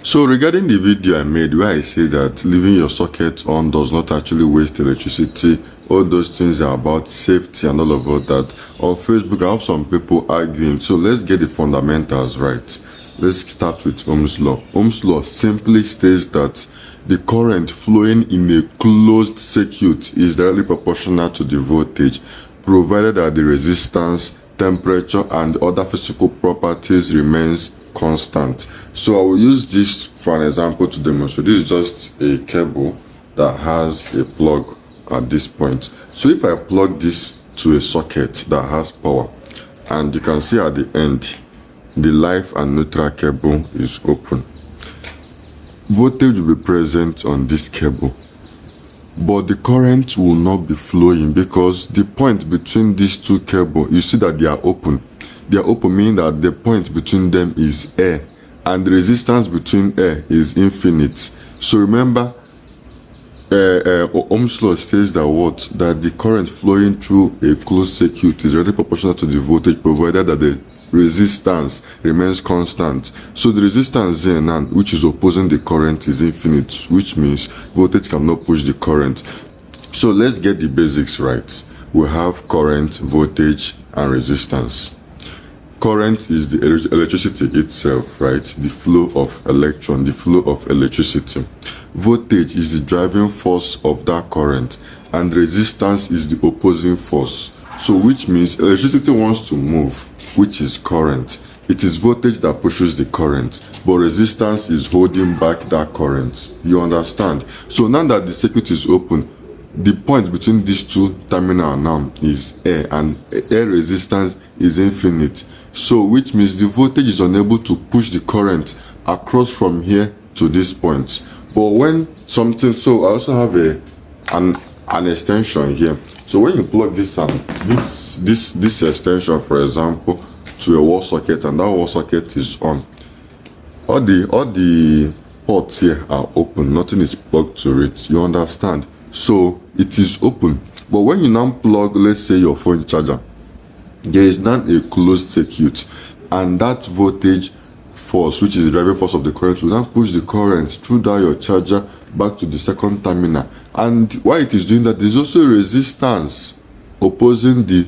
So regarding the video I made where I say that leaving your socket on does not actually waste electricity, all those things are about safety and all of that. On Facebook I have some people arguing, so let's get the fundamentals right. Let's start with Ohm's law. Ohm's law simply states that the current flowing in a closed circuit is directly proportional to the voltage, provided that the resistance, temperature and other physical properties remains constant. So I will use this for an example to demonstrate. This is just a cable that has a plug at this point. So if I plug this to a socket that has power, and you can see at the end the live and neutral cable is open, voltage will be present on this cable, but the current will not be flowing because the point between these two cables, you see that they are open. They are open meaning that the point between them is air, and the resistance between air is infinite. So remember, Ohm's law says that that the current flowing through a closed circuit is directly proportional to the voltage, provided that the resistance remains constant. So the resistance here now, which is opposing the current, is infinite, which means voltage cannot push the current. So let's get the basics right. We have current, voltage and resistance. Current is the electricity itself, right? The flow of electron, the flow of electricity. Voltage is the driving force of that current, and resistance is the opposing force. So which means electricity wants to move, which is current. It is voltage that pushes the current, but resistance is holding back that current. You understand? So now that the circuit is open, the point between these two terminals now is air, and air resistance is infinite. So which means the voltage is unable to push the current across from here to this point. But when something, so I also have an extension here. So when you plug this this extension, for example, to a wall socket, and that wall socket is on, all the ports here are open, nothing is plugged to it. You understand? So it is open. But when you now plug, let's say, your phone charger, there is now a closed circuit, and that voltage force, which is the driving force of the current, will now push the current through that your charger back to the second terminal. And while it is doing that, there's also a resistance opposing the